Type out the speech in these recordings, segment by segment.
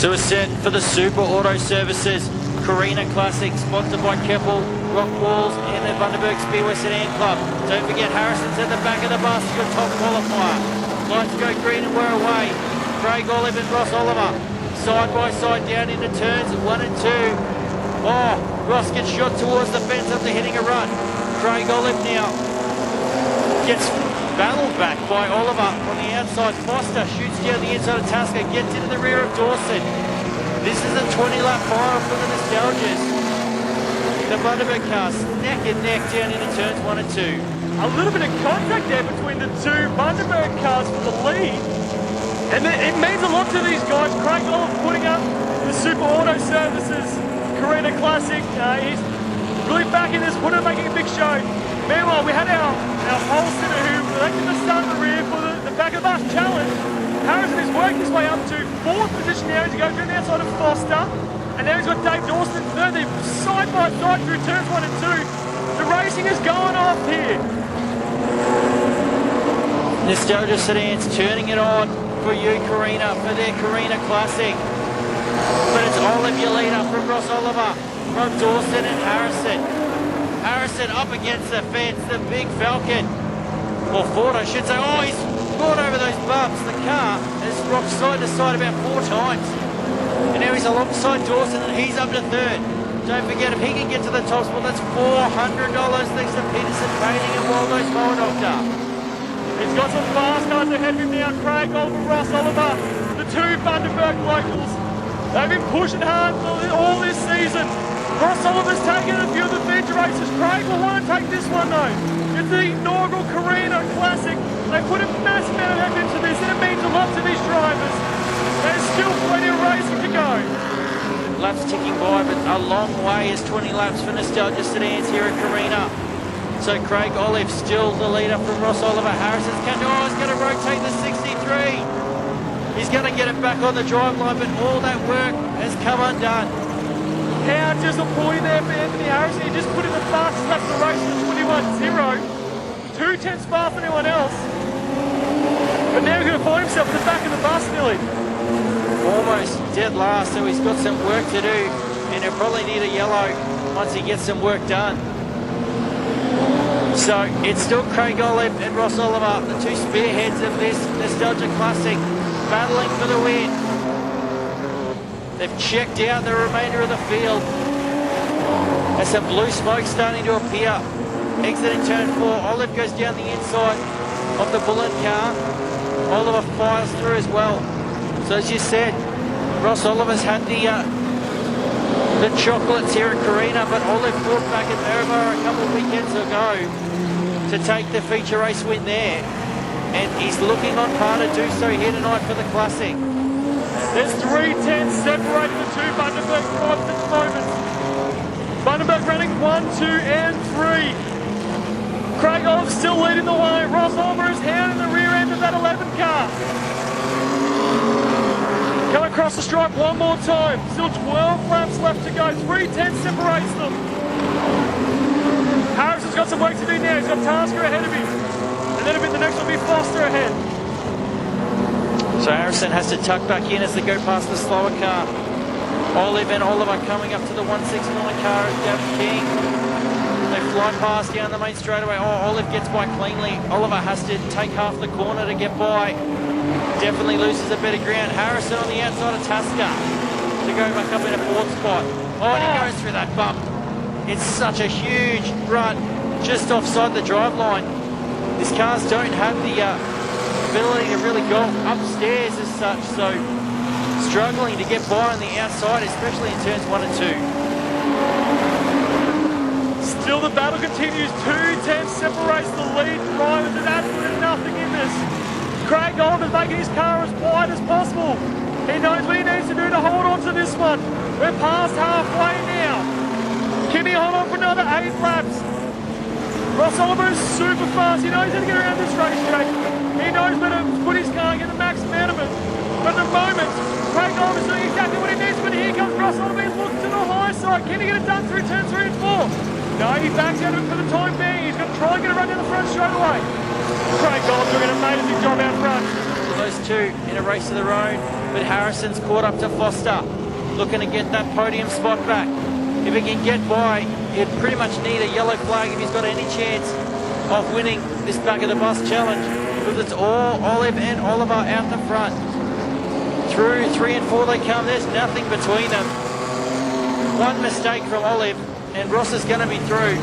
So we're set for the Super Auto Services Carina Classic, sponsored by Keppel, Rock Walls and the Bundaberg Speedway Sedan Club. Don't forget Harrison's at the back of the bus, your top qualifier. Lights go green and we're away. Craig Olive and Ross Oliver, side by side down into turns 1 and 2. Oh, Ross gets shot towards the fence after hitting a run. Craig Olive now gets battled back by Oliver on the outside. Foster shoots down the inside of Tasker, gets into the rear of Dawson. This is a 20-lap fire for the Nostalgias. The Bundaberg cars neck and neck down into turns 1 and 2. A little bit of contact there between the two Bundaberg cars for the lead. And it means a lot to these guys. Craig Olive putting up the Super Auto Services Carina Classic. He's really backing this, making a big show. Meanwhile, we had our pole sitter who elected to start in the rear for the back of the bus challenge. Harrison has worked his way up to 4th position now as he goes around the outside of Foster. And now he's got Dave Dawson in 3rd. They're side by side through turns 1 and 2. The racing is going off here. Nostalgia Sedans turning it on for you, Carina, for their Carina Classic. But it's Olive, your leader, from Ross Oliver, from Dawson and Harrison. Harrison up against the fence, the big Falcon. Or Ford, I should say. Oh, he's gone over those bumps. The car has rocked side to side about 4 times. And now he's alongside Dawson and he's up to 3rd. Don't forget, if he can get to the top spot, that's $400 thanks to Peterson Painting and Waldo's Mower Doctor. He's got some fast guys ahead of him now. Craig Oliver, Ross Oliver, the two Bundaberg locals. They've been pushing hard all this season. Ross Oliver's taken a few of the feature races. Craig will want to take this one though. It's the inaugural Carina Classic. They put a massive amount of effort into this and it means a lot to these drivers. There's still plenty of racing to go. Laps ticking by, but a long way is 20 laps for Nostalgia Sedans here at Carina. So Craig Olive still the leader from Ross Oliver. Harrison's coming. Oh, he's going to rotate the 63. He's going to get it back on the drive line, but all that work has come undone. How disappointing there for Anthony Harrison. He just put in the fastest lap of the race at 21.0. 2 tenths far for anyone else. But now he's going to find himself at the back of the bus nearly. Almost dead last, so he's got some work to do, and he'll probably need a yellow once he gets some work done. So it's still Craig Olive and Ross Oliver, the two spearheads of this Nostalgia Classic, battling for the win. They've checked out the remainder of the field. There's some blue smoke starting to appear. Exiting turn 4, Olive goes down the inside of the Bullen car. Oliver fires through as well. So as you said, Ross Oliver's had the chocolates here at Carina, but Olive fought back at Maryborough a couple of weekends ago to take the feature race win there. And he's looking on par to do so here tonight for the Classic. There's 3 tenths separating the two Bundaberg drivers at the moment. Bundaberg running 1, 2 and 3. Craig Olive still leading the way. Ross Oliver is hounding the rear end of that 11 car. Come across the stripe one more time. Still 12 laps left to go. 3 tenths separates them. Harrison's got some work to do now. He's got Tasker ahead of him. And then the next one will be Foster ahead. So Harrison has to tuck back in as they go past the slower car. Olive and Oliver coming up to the 169 car of Gavin King. They fly past down the main straightaway. Oh, Olive gets by cleanly. Oliver has to take half the corner to get by. Definitely loses a bit of ground. Harrison on the outside of Tasker to go back up in a 4th spot. Oh, and he goes through that bump. It's such a huge run just offside the drive line. These cars don't have the ability to really go upstairs as such, so struggling to get by on the outside, especially in turns 1 and 2. Still the battle continues. 2 tenths separates the lead drivers. There's absolutely nothing in this. Craig Olive is making his car as wide as possible. He knows what he needs to do to hold on to this one. We're past halfway now. Can he hold on for another 8 laps? Ross Oliver is super fast. He knows how to get around this racetrack. He knows how to put his car and get the maximum out of it. But at the moment, Craig Oliver is doing exactly what he needs. But here comes Ross Oliver. He's looking to the high side. Can he get it done through turns 3 and 4? No, he backs out of it for the time being. He's going to try and get a run down the front straight away. Craig Oliver doing an amazing job out front. those two in a race of their own, but Harrison's caught up to Foster, looking to get that podium spot back. If he can get by, he'd pretty much need a yellow flag if he's got any chance of winning this back of the bus challenge, because it's all Olive and Oliver out the front. Through 3 and 4 they come, there's nothing between them. One mistake from Olive and Ross is going to be through.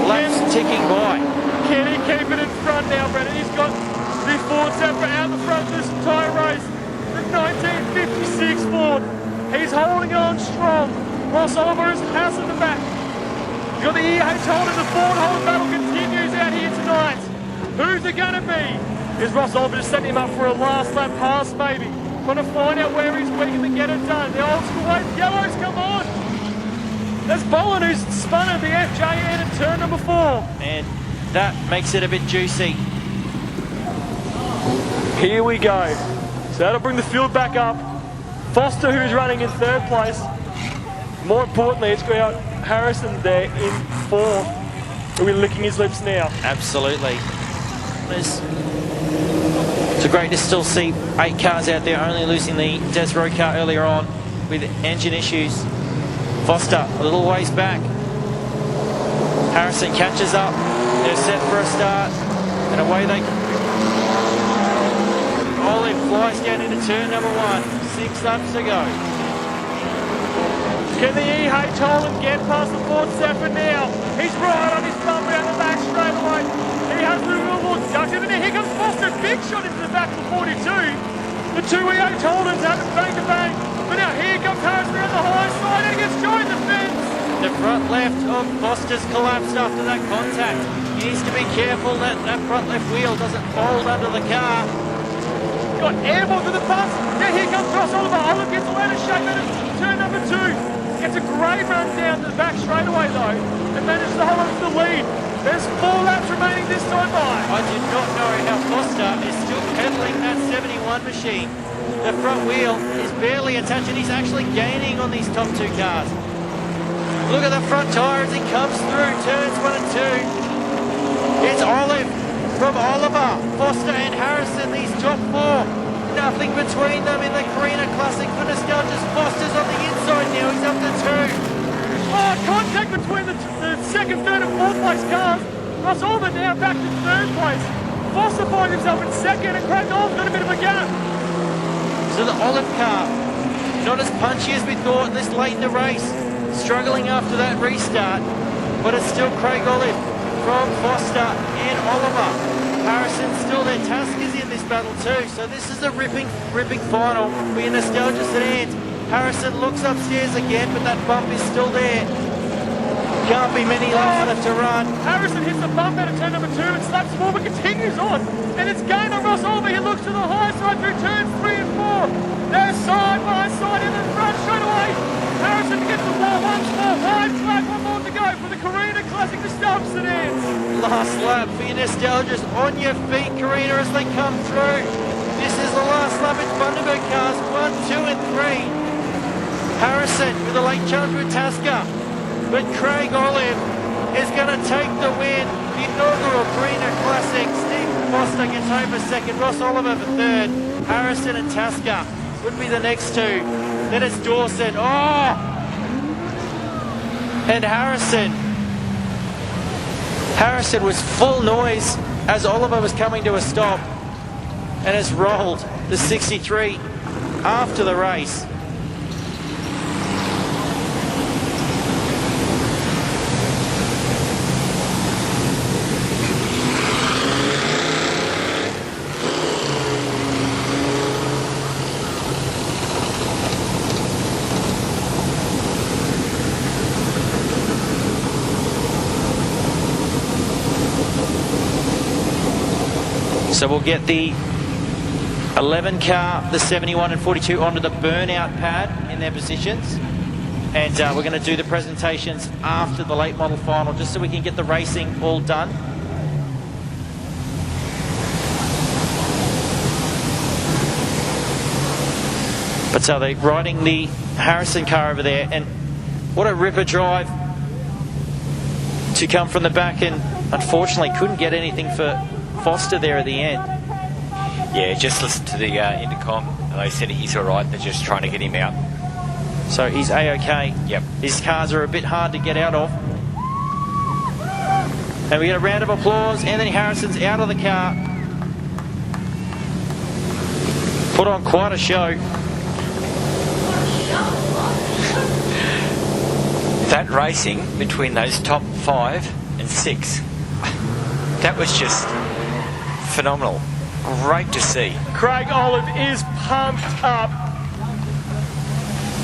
Laps ticking by. Can he keep it in front now, Brendan? He's got the Ford Zephyr out the front this entire race. The 1956 Ford. He's holding on strong. Ross Oliver is house in the back. He's got the EH hold and the Ford hold battle continues out here tonight. Who's it going to be? Is Ross Oliver just setting him up for a last lap pass, maybe? Trying to find out where he's weak and to get it done. The old school way, yellows come on. There's Bolin who's spun at the FJN in turn number 4. And that makes it a bit juicy. Here we go. So that'll bring the field back up. Foster, who's running in 3rd place. More importantly, it's got Harrison there in 4th. Who'll be licking his lips now. Absolutely. It's great to still see 8 cars out there, only losing the Desro car earlier on with engine issues. Foster a little ways back. Harrison catches up. They're set for a start. And away they go. Olive flies down into turn number 1. 6 laps to go. Can the EH hold and get past the Ford Zephyr now? He's right on his bumper out the back straight away. He has a little more ducted, and here comes Foster. Big shot into the back of 42. The 2 EH holders have it bang to bang. But now here comes Harrison around the high side and he gets joined the fence. The front left of Foster's collapsed after that contact. He needs to be careful that that front left wheel doesn't fold under the car. Got airball to the bus. Now here comes Ross Oliver. Oliver gets a lot of shape out of turn number 2. Gets a great run down the back straightaway though and manages to hold on to the lead. There's 4 laps remaining this time by. I do not know how Foster is still pedaling that 71 machine. The front wheel is barely attached and he's actually gaining on these top 2 cars. Look at the front tyre as he comes through turns 1 and 2. It's Olive from Oliver, Foster and Harrison, these top 4. Nothing between them in the Carina Classic for nostalgia. Foster's on the inside now, he's up to 2. Oh, contact between the 2nd, 3rd and 4th place cars. Ross Oliver now back to 3rd place. Foster finds himself in 2nd and Craig Oliver's got a bit of a gap. So the Olive car, not as punchy as we thought this late in the race. Struggling after that restart, but it's still Craig Olive from Foster and Oliver. Harrison still there. Task is in this battle too, so this is a ripping final for your nostalgia sedans. Harrison looks upstairs again, but that bump is still there. Can't be many laps left to run. Harrison hits the bump out of turn number 2 and slaps the ball, but continues on. And it's gained on Ross Oliver. He looks to the high side through turns 3 and 4. They're side by side in the front straight away. Harrison gets the ball once more. Wide flag, 1 more to go for the Carina Classic Nostalgia Sedans. Last lap for your nostalgias. On your feet, Carina, as they come through. This is the last lap. It's Bundaberg cars 1, 2 and 3. Harrison with a late challenge with Tasker. But Craig Olive is going to take the win. The inaugural Carina Classic. Steve Foster gets home for 2nd. Ross Oliver for 3rd. Harrison and Tasker would be the next 2. Then it's Dawson. Oh! And Harrison was full noise as Oliver was coming to a stop and has rolled the 63 after the race. So we'll get the 11 car, the 71 and 42 onto the burnout pad in their positions. And we're going to do the presentations after the late model final, just so we can get the racing all done. But so they're riding the Harrison car over there, and what a ripper drive to come from the back, and unfortunately couldn't get anything for Foster there at the end. Yeah, just listened to the intercom. And they said he's all right. They're just trying to get him out. So he's A-OK. Yep. His cars are a bit hard to get out of. And we get a round of applause. Anthony Harrison's out of the car. Put on quite a show. That racing between those top 5 and 6, that was just phenomenal. Great to see. Craig Olive is pumped up.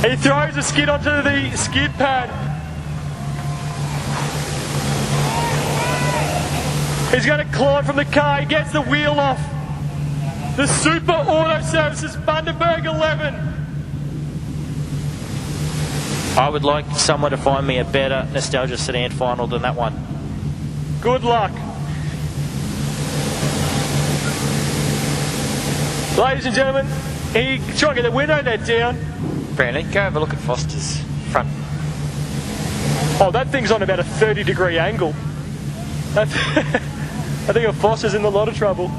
He throws a skid onto the skid pad. He's going to climb from the car. He gets the wheel off. The Super Auto Services Bundaberg 11. I would like someone to find me a better nostalgia sedan final than that one. Good luck. Ladies and gentlemen, he trying to get the window net down. Brandon, go have a look at Foster's front. Oh, that thing's on about a 30-degree angle. I think Foster's in a lot of trouble.